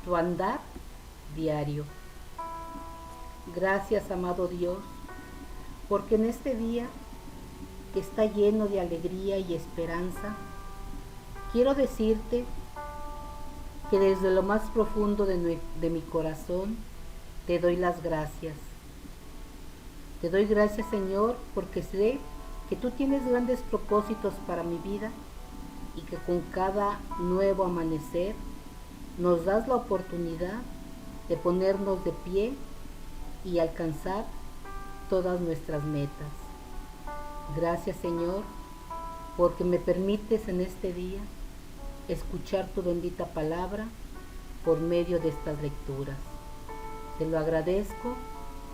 tu andar diario. Gracias, amado Dios, porque en este día que está lleno de alegría y esperanza, quiero decirte que desde lo más profundo de mi corazón te doy las gracias. Te doy gracias, Señor, porque sé que tú tienes grandes propósitos para mi vida y que con cada nuevo amanecer nos das la oportunidad de ponernos de pie y alcanzar todas nuestras metas. Gracias, Señor, porque me permites en este día escuchar tu bendita palabra por medio de estas lecturas. Te lo agradezco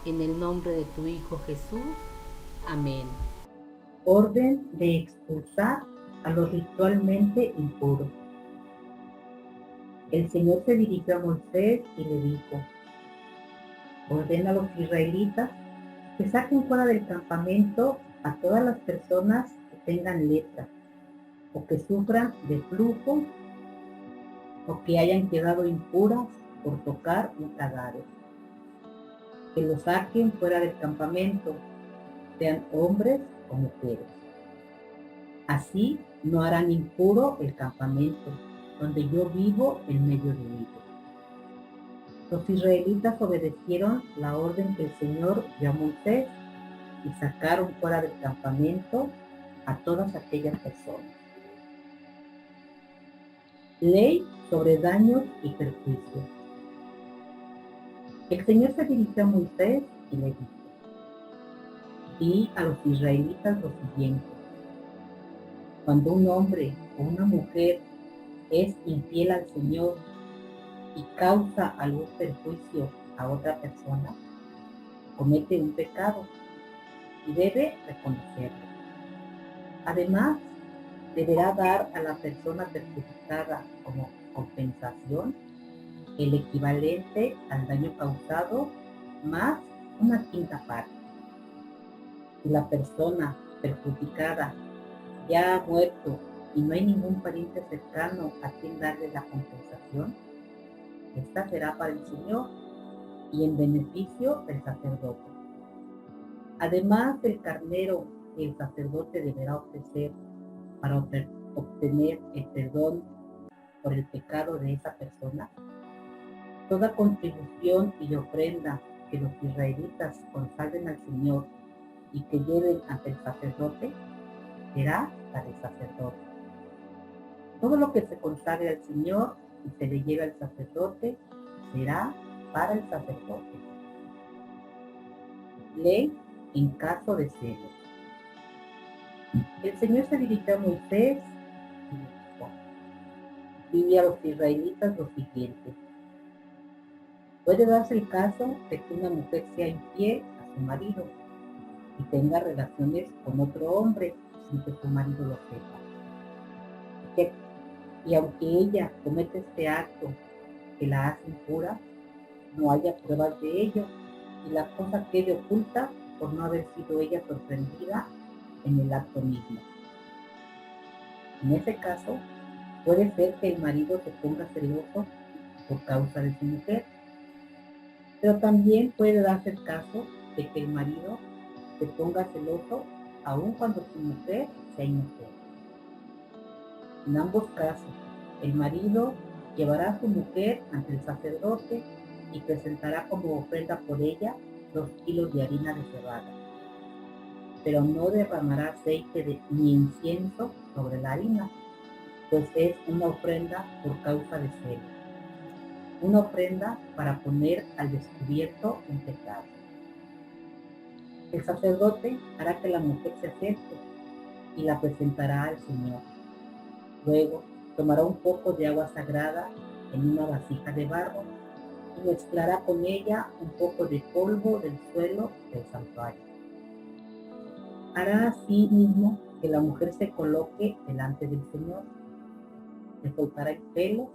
en el nombre de tu Hijo Jesús. Amén. Orden de expulsar a los ritualmente impuros. El Señor se dirigió a Moisés y le dijo: ordena a los israelitas que saquen fuera del campamento a todas las personas que tengan lepra, o que sufran de flujo, o que hayan quedado impuras por tocar un cadáver. Que los saquen fuera del campamento, sean hombres o mujeres. Así no harán impuro el campamento, donde yo vivo en medio de ellos. Los israelitas obedecieron la orden que el Señor dio a Moisés y sacaron fuera del campamento a todas aquellas personas. Ley sobre daños y perjuicios. El Señor se dirigió a Moisés y le dijo: di a los israelitas lo siguiente: cuando un hombre o una mujer es infiel al Señor y causa algún perjuicio a otra persona, comete un pecado y debe reconocerlo. Además, deberá dar a la persona perjudicada como compensación el equivalente al daño causado más una quinta parte. Si la persona perjudicada ya ha muerto y no hay ningún pariente cercano a quien darle la compensación, esta será para el Señor y en beneficio del sacerdote. Además del carnero que el sacerdote deberá ofrecer para obtener el perdón por el pecado de esa persona, toda contribución y ofrenda que los israelitas consagren al Señor y que lleven ante el sacerdote será la del sacerdote. Todo lo que se consagre al Señor y se le lleve al sacerdote será para el sacerdote. Ley en caso de celos. El Señor se dirigió a Moisés y le dijo: dile a los israelitas lo siguiente: puede darse el caso de que una mujer sea infiel a su marido y tenga relaciones con otro hombre sin que su marido lo sepa. Y aunque ella comete este acto que la hace impura, no haya pruebas de ello y la cosa quede oculta por no haber sido ella sorprendida en el acto mismo. En ese caso, puede ser que el marido se ponga celoso por causa de su mujer, pero también puede darse el caso de que el marido se ponga celoso aun cuando su mujer sea inocente. En ambos casos, el marido llevará a su mujer ante el sacerdote y presentará como ofrenda por ella 2 kilos de harina de cebada, pero no derramará aceite ni incienso sobre la harina, pues es una ofrenda por causa de celo, una ofrenda para poner al descubierto un pecado. El sacerdote hará que la mujer se acerque y la presentará al Señor. Luego tomará un poco de agua sagrada en una vasija de barro y mezclará con ella un poco de polvo del suelo del santuario. Hará así mismo que la mujer se coloque delante del Señor, le soltará el pelo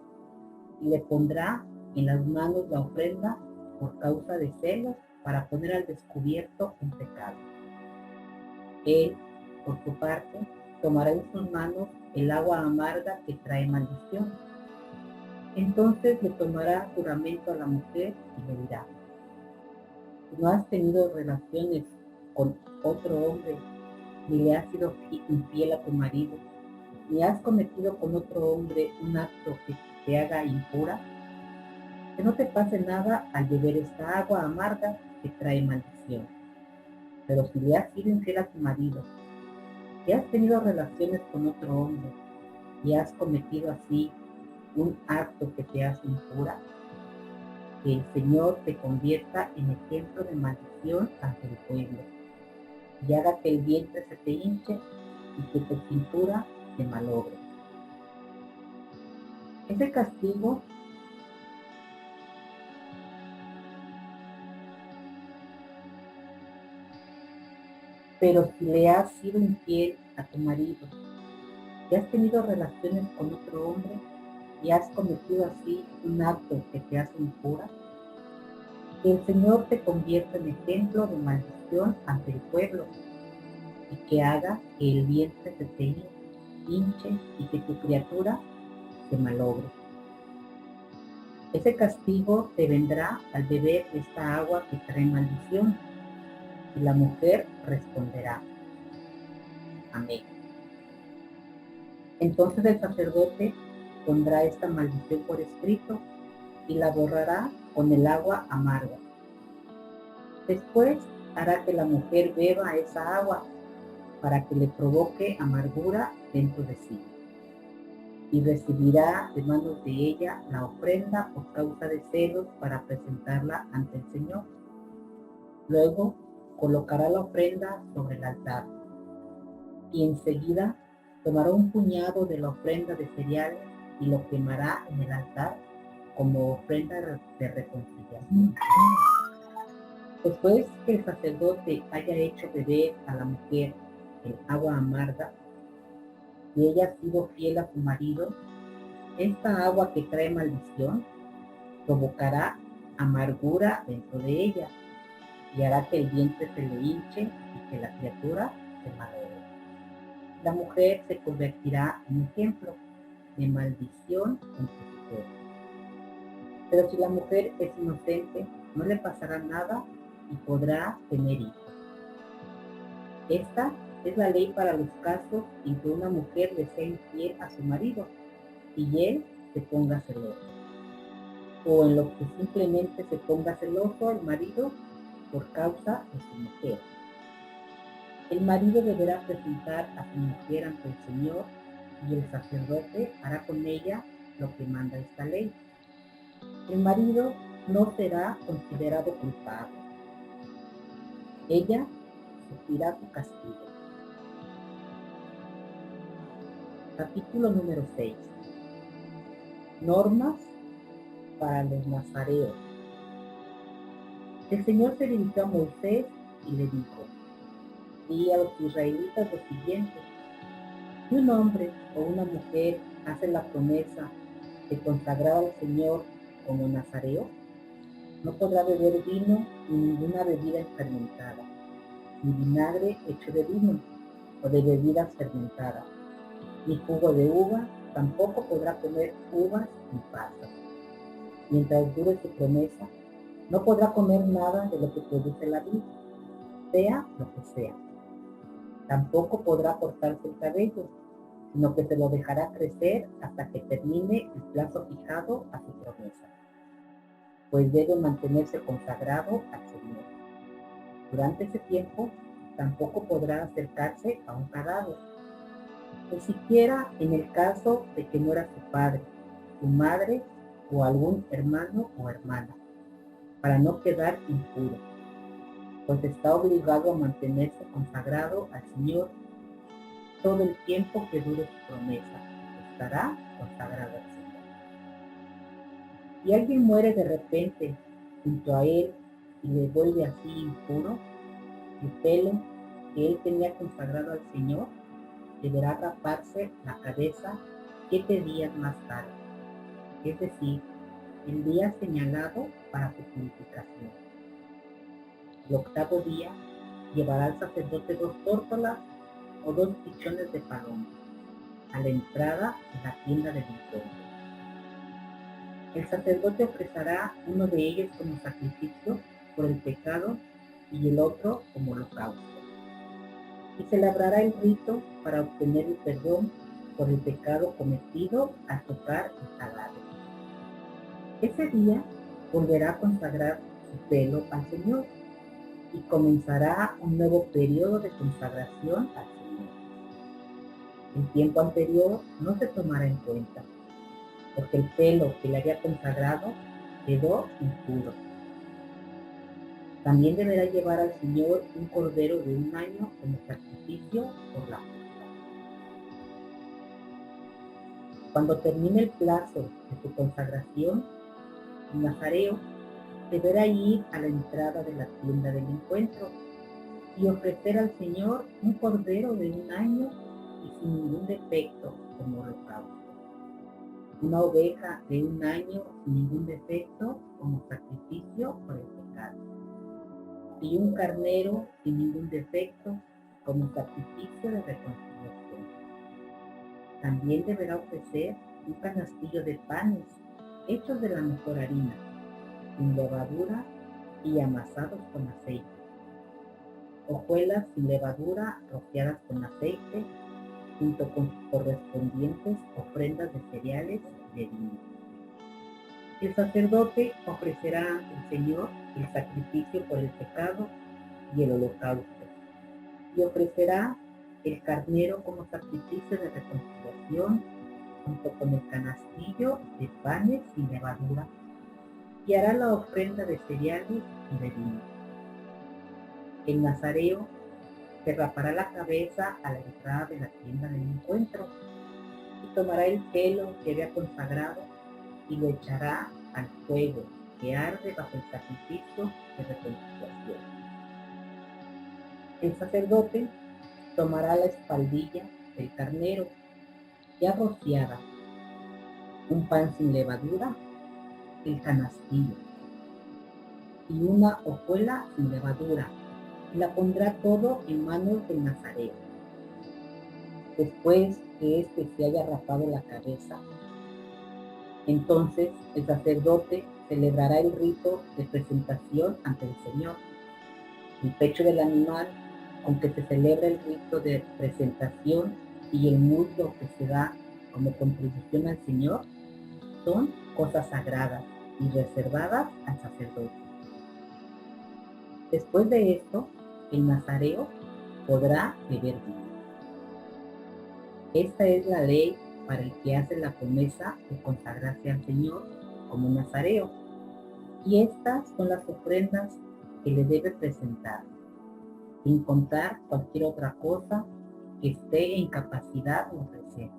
y le pondrá en las manos la ofrenda por causa de celos para poner al descubierto un pecado. Él, por su parte, tomará en sus manos el agua amarga que trae maldición Entonces le tomará juramento a la mujer y le dirá: si no has tenido relaciones con otro hombre, ni le has sido infiel a tu marido, ni has cometido con otro hombre un acto que te haga impura, que no te pase nada al beber esta agua amarga que trae maldición. Pero si le has sido infiel a tu marido, si has tenido relaciones con otro hombre y has cometido así un acto que te hace impura, que el Señor te convierta en ejemplo de maldición ante el pueblo, y haga que el vientre se te hinche y que tu cintura se malogre. Ese castigo pero si le has sido infiel a tu marido, si has tenido relaciones con otro hombre y has cometido así un acto que te hace impura, que el Señor te convierta en ejemplo de maldición ante el pueblo y que haga que el vientre se te hinche y que tu criatura se malogre. Ese castigo te vendrá al beber esta agua que trae maldición. Y la mujer responderá: amén. Entonces el sacerdote pondrá esta maldición por escrito y la borrará con el agua amarga. Después hará que la mujer beba esa agua para que le provoque amargura dentro de sí, y recibirá de manos de ella la ofrenda por causa de celos para presentarla ante el Señor. Luego colocará la ofrenda sobre el altar y enseguida tomará un puñado de la ofrenda de cereales y lo quemará en el altar como ofrenda de reconciliación. Después que el sacerdote haya hecho beber a la mujer el agua amarga y ella ha sido fiel a su marido, esta agua que trae maldición provocará amargura dentro de ella y hará que el vientre se le hinche y que la criatura se malogre. La mujer se convertirá en ejemplo de maldición entre su pueblo. Pero si la mujer es inocente, no le pasará nada y podrá tener hijos. Esta es la ley para los casos en que una mujer le sea infiel a su marido y él se ponga celoso, o en lo que simplemente se ponga celoso el marido por causa de su mujer. El marido deberá presentar a su mujer ante el Señor y el sacerdote hará con ella lo que manda esta ley. El marido no será considerado culpable. Ella sufrirá su castigo. Capítulo número 6. Normas para los nazareos. El Señor se dirigió a Moisés y le dijo: di a los israelitas lo siguiente: si un hombre o una mujer hace la promesa de consagrar al Señor como nazareo, no podrá beber vino ni ninguna bebida fermentada, ni vinagre hecho de vino o de bebidas fermentadas, ni jugo de uva, tampoco podrá comer uvas ni pasas. Mientras dure su promesa, no podrá comer nada de lo que produce la vid, sea lo que sea. Tampoco podrá cortarse el cabello, sino que se lo dejará crecer hasta que termine el plazo fijado a su promesa, pues debe mantenerse consagrado al Señor. Durante ese tiempo, tampoco podrá acercarse a un cadáver, ni siquiera en el caso de que muera su padre, su madre o algún hermano o hermana, para no quedar impuro, pues está obligado a mantenerse consagrado al Señor todo el tiempo que dure su promesa. Estará consagrado al Señor. Y alguien muere de repente junto a él y le vuelve así impuro, el pelo que él tenía consagrado al Señor deberá raparse la cabeza 7 días más tarde, es decir, el día señalado para su purificación. El 8º día llevará al sacerdote 2 tórtolas o 2 pichones de paloma a la entrada de la tienda del encuentro. El sacerdote ofrecerá uno de ellos como sacrificio por el pecado y el otro como holocausto. Y celebrará el rito para obtener el perdón por el pecado cometido al tocar el taladro. Ese día volverá a consagrar su pelo al Señor y comenzará un nuevo periodo de consagración al Señor. El tiempo anterior no se tomará en cuenta, porque el pelo que le había consagrado quedó impuro. También deberá llevar al Señor un cordero de un año como sacrificio por la culpa. Cuando termine el plazo de su consagración, el nazareo deberá ir a la entrada de la tienda del encuentro y ofrecer al Señor un cordero de un año y sin ningún defecto como holocausto, una oveja de un año sin ningún defecto como sacrificio por el pecado, y un carnero sin ningún defecto como sacrificio de reconciliación. También deberá ofrecer un canastillo de panes hechos de la mejor harina, sin levadura y amasados con aceite, hojuelas sin levadura rociadas con aceite, junto con sus correspondientes ofrendas de cereales y de vino. El sacerdote ofrecerá al Señor el sacrificio por el pecado y el holocausto, y ofrecerá el carnero como sacrificio de reconciliación, junto con el canastillo de panes sin levadura, y hará la ofrenda de cereales y de vino. El nazareo se rapará la cabeza a la entrada de la tienda del encuentro y tomará el pelo que había consagrado y lo echará al fuego que arde bajo el sacrificio de reconciliación. El sacerdote tomará la espaldilla del carnero ya rociada, un pan sin levadura, el canastillo y una hojuela sin levadura, y la pondrá todo en manos del nazareo. Después que éste se haya rapado la cabeza, entonces el sacerdote celebrará el rito de presentación ante el Señor. El pecho del animal con que se celebra el rito de presentación y el muslo que se da como contribución al Señor son cosas sagradas y reservadas al sacerdote. Después de esto, el nazareo podrá beber vino. Esta es la ley para el que hace la promesa de consagrarse al Señor como nazareo, y estas son las ofrendas que le debe presentar, sin contar cualquier otra cosa que esté en capacidad de ofrecer.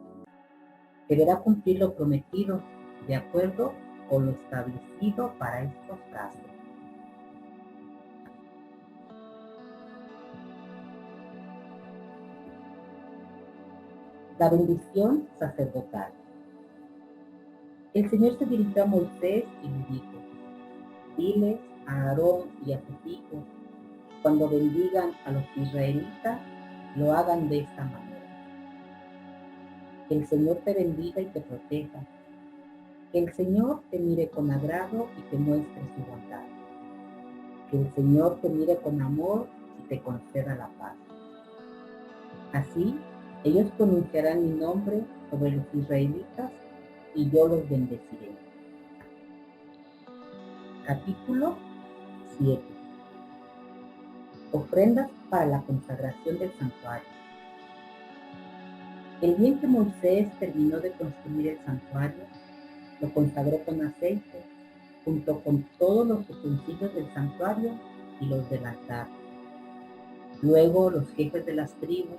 Deberá cumplir lo prometido de acuerdo con lo establecido para estos casos. La bendición sacerdotal. El Señor se dirigió a Moisés y le dijo: diles a Aarón y a sus hijos, cuando bendigan a los israelitas, lo hagan de esta manera. Que el Señor te bendiga y te proteja. Que el Señor te mire con agrado y te muestre su bondad. Que el Señor te mire con amor y te conceda la paz. Así, ellos pronunciarán mi nombre sobre los israelitas y yo los bendeciré. Capítulo 7. Ofrendas para la consagración del santuario. El día en que Moisés terminó de construir el santuario, lo consagró con aceite, junto con todos los utensilios del santuario y los del altar. Luego los jefes de las tribus,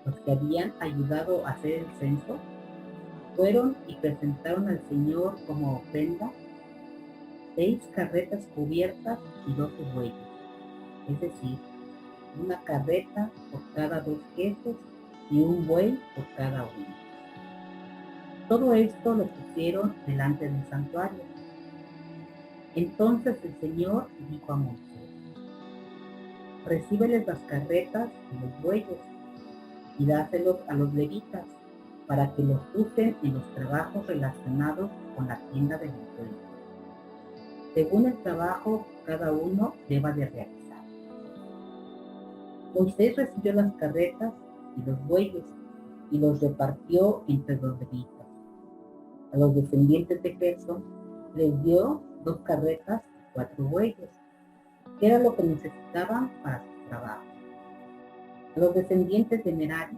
los que habían ayudado a hacer el censo, fueron y presentaron al Señor como ofrenda 6 carretas cubiertas y 12 bueyes, es decir, una carreta por cada 2 jefes y un buey por cada uno. Todo esto lo pusieron delante del santuario. Entonces el Señor dijo a Moisés: recíbeles las carretas y los bueyes y dáselos a los levitas para que los usen en los trabajos relacionados con la tienda del encuentro, según el trabajo que cada uno deba de realizar. Moisés recibió las carretas y los bueyes y los repartió entre los levitas. A los descendientes de Gersón les dio 2 carretas y 4 bueyes, que era lo que necesitaban para su trabajo. A los descendientes de Merari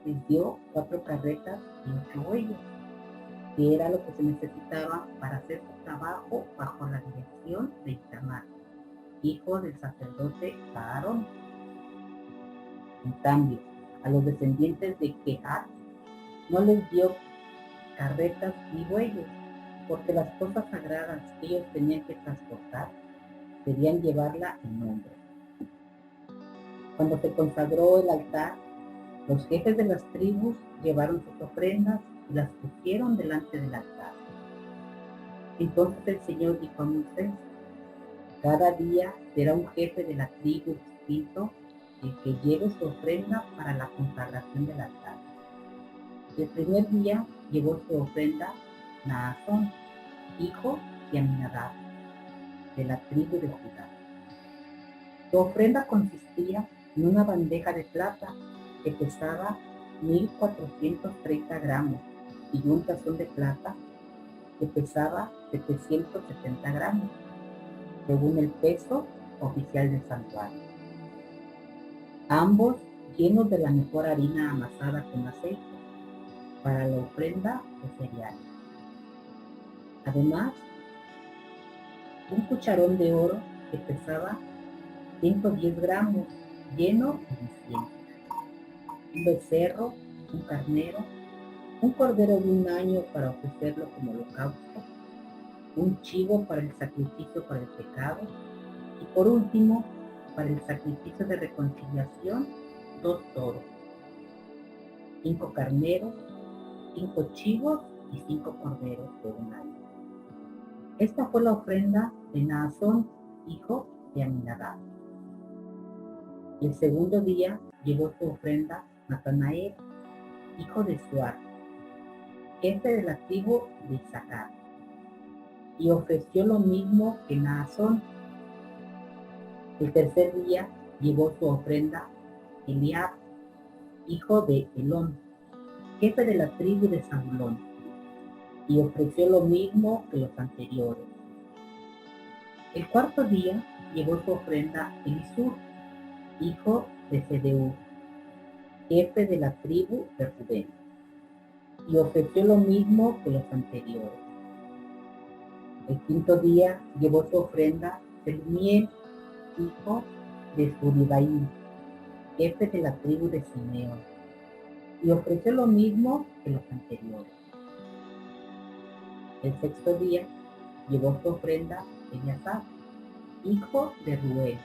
les dio 4 carretas y 8 bueyes, que era lo que se necesitaba para hacer su trabajo bajo la dirección de Itamar, hijo del sacerdote Aarón. En cambio, a los descendientes de Kehat no les dio carretas ni bueyes, porque las cosas sagradas que ellos tenían que transportar debían llevarla en nombre. Cuando se consagró el altar, los jefes de las tribus llevaron sus ofrendas y las pusieron delante del altar. Entonces el Señor dijo a Moisés: cada día será un jefe de la tribu distinto el que lleve su ofrenda para la consagración del altar. El primer día llevó su ofrenda Naasón, hijo de Aminadab, de la tribu de Judá. Su ofrenda consistía en una bandeja de plata que pesaba 1,430 gramos y un tazón de plata que pesaba 770 gramos, según el peso oficial del santuario. Ambos llenos de la mejor harina amasada con aceite para la ofrenda de cereales. Además, un cucharón de oro que pesaba 110 gramos, lleno de incienso. Un becerro, un carnero, un cordero de 1 año para ofrecerlo como holocausto, un chivo para el sacrificio por el pecado, y por último, para el sacrificio de reconciliación, 2 toros, 5 carneros, 5 chivos y 5 corderos de 1 año. Esta fue la ofrenda de Naasón, hijo de Aminadab. El segundo día llevó su ofrenda Natanael, hijo de Suar, jefe de la tribu de Isaacar, y ofreció lo mismo que Naasón. El tercer día llevó su ofrenda Eliab, hijo de Elón, jefe de la tribu de Zabulón, y ofreció lo mismo que los anteriores. El cuarto día llevó su ofrenda Elisur, hijo de Sedeur, jefe de la tribu de Rubén, y ofreció lo mismo que los anteriores. El quinto día llevó su ofrenda Selumiel, hijo de Zuribaí, jefe de la tribu de Simeón, y ofreció lo mismo que los anteriores. El sexto día llevó su ofrenda Eleazar, hijo de Ruel,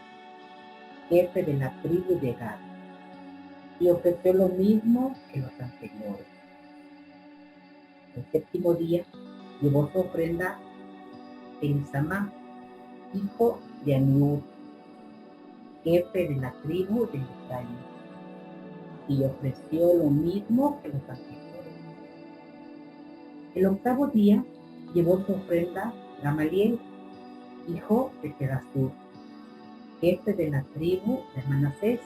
jefe de la tribu de Gad, y ofreció lo mismo que los anteriores. El séptimo día llevó su ofrenda Elisamá, hijo de Amiud, jefe de la tribu de Efraín, y ofreció lo mismo que los anteriores. El octavo día llevó su ofrenda Gamaliel, hijo de Pedasur, jefe de la tribu de Manasés,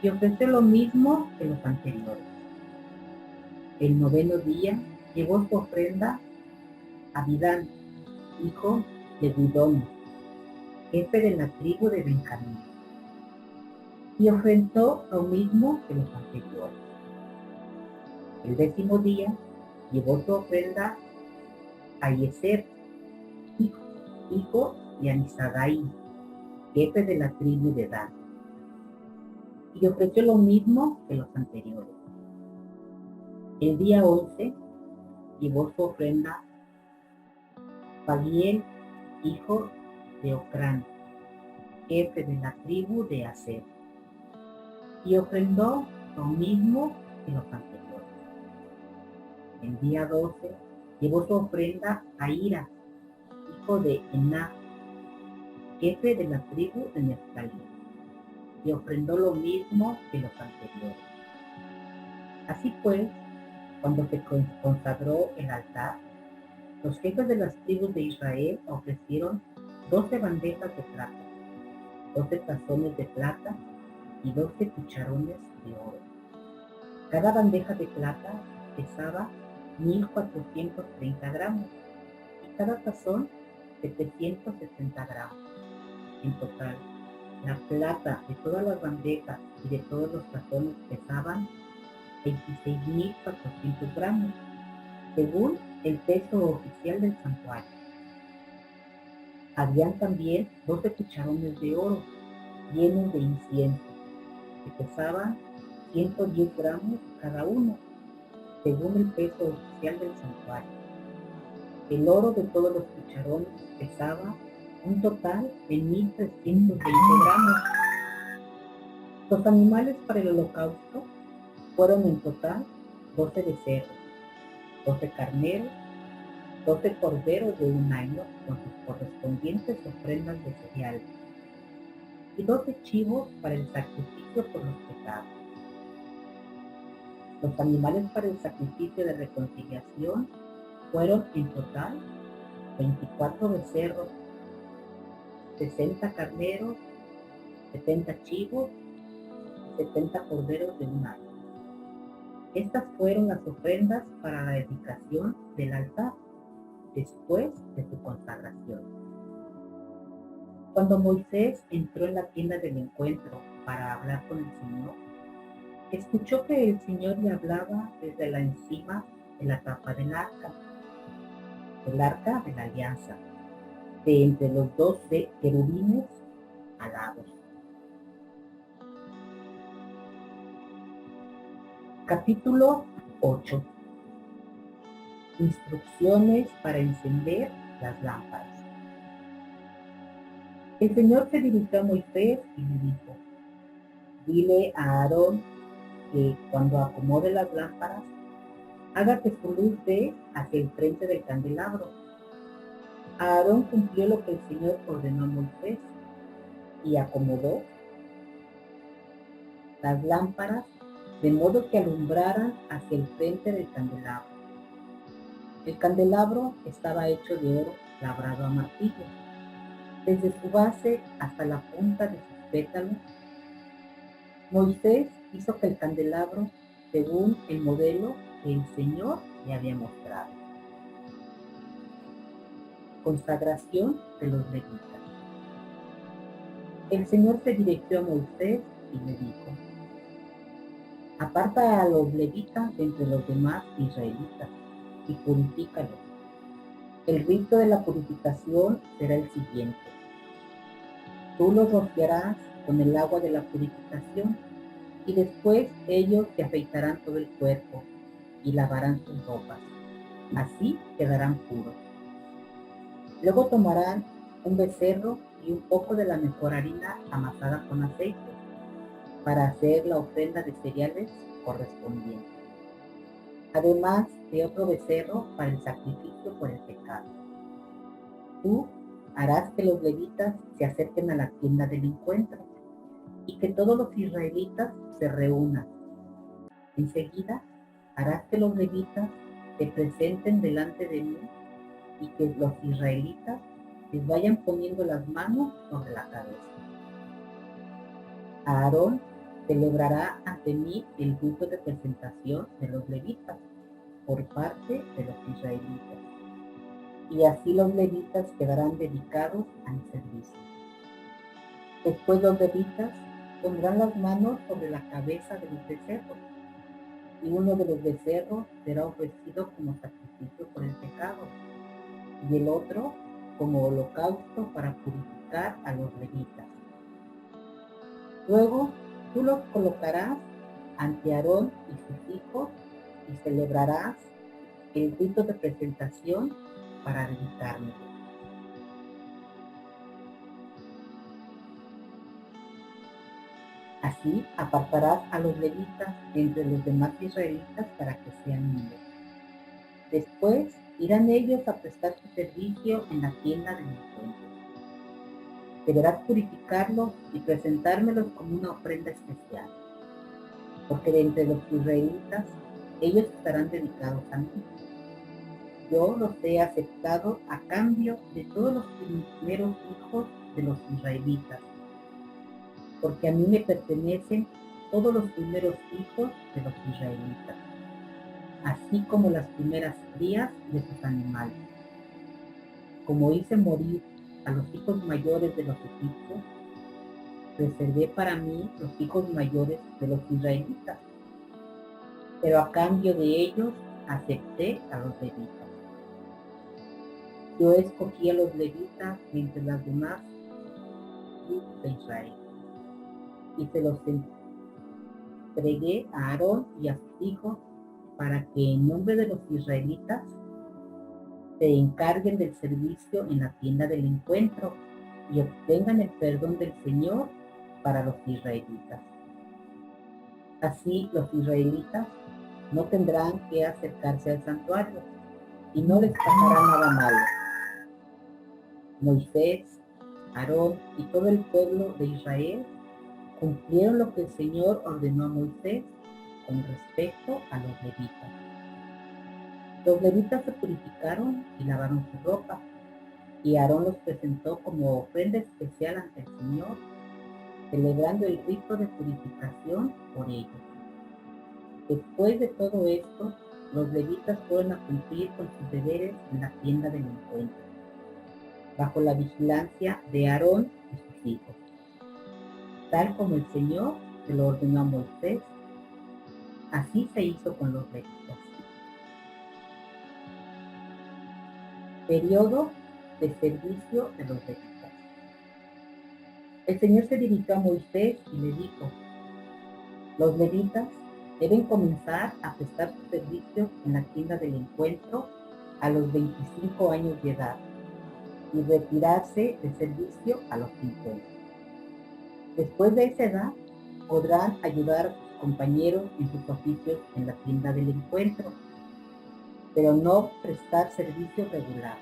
y ofreció lo mismo que los anteriores. El noveno día llevó su ofrenda Abidán, hijo de Gudón, jefe de la tribu de Benjamín, y ofrendó lo mismo que los anteriores. El décimo día llevó su ofrenda a Yeser, hijo de Amisadai, jefe de la tribu de Dan, y ofreció lo mismo que los anteriores. El día 11 llevó su ofrenda Pagiel, hijo de Ocrán, jefe de la tribu de Aser, y ofrendó lo mismo que los anteriores. El día 12 llevó su ofrenda a Ira, hijo de Ená, jefe de la tribu de Neftalí, y ofrendó lo mismo que los anteriores. Así pues, cuando se consagró el altar, Los jefes de las tribus de Israel ofrecieron 12 bandejas de plata, 12 tazones de plata y 12 cucharones de oro. Cada bandeja de plata pesaba 1,430 gramos y cada tazón 770 gramos. En total, la plata de todas las bandejas y de todos los tazones pesaban 26,400 gramos, según el peso oficial del santuario. Habían también 12 cucharones de oro llenos de incienso, que pesaban 110 gramos cada uno, según el peso oficial del santuario. El oro de todos los cucharones pesaba un total de 1,320 gramos. Los animales para el holocausto fueron en total 12 becerros, 12 carneros, 12 corderos de un año con sus correspondientes ofrendas de cereal y 12 chivos para el sacrificio por los pecados. Los animales para el sacrificio de reconciliación fueron en total 24 becerros, 60 carneros, 70 chivos, 70 corderos de un año. Estas fueron las ofrendas para la dedicación del altar después de su consagración. Cuando Moisés entró en la tienda del encuentro para hablar con el Señor, escuchó que el Señor le hablaba desde la encima de la tapa del arca de la alianza, de entre los 12 querubines alados. Capítulo 8. Instrucciones para encender las lámparas. El Señor se dirigió a Moisés y le dijo: dile a Aarón que cuando acomode las lámparas, haga que su luz dé hacia el frente del candelabro. Aarón cumplió lo que el Señor ordenó a Moisés y acomodó las lámparas de modo que alumbraran hacia el frente del candelabro. El candelabro estaba hecho de oro labrado a martillo. Desde su base hasta la punta de sus pétalos, Moisés hizo que el candelabro según el modelo que el Señor le había mostrado. Consagración de los levitas. El Señor se dirigió a Moisés y le dijo: aparta a los levitas de entre los demás israelitas y purifícalos. El rito de la purificación será el siguiente: tú los rociarás con el agua de la purificación y después ellos te afeitarán todo el cuerpo y lavarán sus ropas. Así quedarán puros. Luego tomarán un becerro y un poco de la mejor harina amasada con aceite para hacer la ofrenda de cereales correspondiente, además de otro becerro para el sacrificio por el pecado. Tú harás que los levitas se acerquen a la tienda del encuentro y que todos los israelitas se reúnan. Enseguida harás que los levitas se presenten delante de mí y que los israelitas les vayan poniendo las manos sobre la cabeza. Aarón celebrará ante mí el rito de presentación de los levitas por parte de los israelitas, y así los levitas quedarán dedicados a mi servicio. Después los levitas pondrán las manos sobre la cabeza de los becerros, y uno de los becerros será ofrecido como sacrificio por el pecado, y el otro como holocausto para purificar a los levitas. Luego tú los colocarás ante Aarón y sus hijos y celebrarás el rito de presentación para dedicarme. Así apartarás a los levitas entre los demás israelitas para que sean míos. Después irán ellos a prestar su servicio en la tienda del encuentro. Deberás purificarlos y presentármelos como una ofrenda especial, porque de entre los israelitas ellos estarán dedicados a mí. Yo los he aceptado a cambio de todos los primeros hijos de los israelitas, porque a mí me pertenecen todos los primeros hijos de los israelitas, así como las primeras crías de sus animales. Como hice morir a los hijos mayores de los egipcios, reservé para mí los hijos mayores de los israelitas, pero a cambio de ellos acepté a los levitas. Yo escogí a los levitas entre las demás tribus de Israel y se los entregué a Aarón y a sus hijos para que en nombre de los israelitas se encarguen del servicio en la tienda del encuentro y obtengan el perdón del Señor para los israelitas. Así los israelitas no tendrán que acercarse al santuario y no les pasará nada malo. Moisés, Aarón y todo el pueblo de Israel cumplieron lo que el Señor ordenó a Moisés con respecto a los levitas. Los levitas se purificaron y lavaron su ropa, y Aarón los presentó como ofrenda especial ante el Señor, celebrando el rito de purificación por ellos. Después de todo esto, los levitas fueron a cumplir con sus deberes en la tienda del encuentro, bajo la vigilancia de Aarón y sus hijos, tal como el Señor se lo ordenó a Moisés. Así se hizo con los levitas. Periodo de servicio de los levitas. El Señor se dirigió a Moisés y le dijo: los levitas deben comenzar a prestar su servicio en la tienda del encuentro a los 25 años de edad y retirarse de servicio a los 50. Después de esa edad, podrán ayudar a sus compañeros en sus oficios en la tienda del encuentro, pero no prestar servicio regular.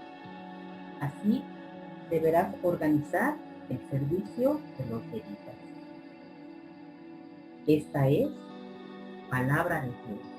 Así deberás organizar el servicio de los levitas. Esta es palabra de Dios.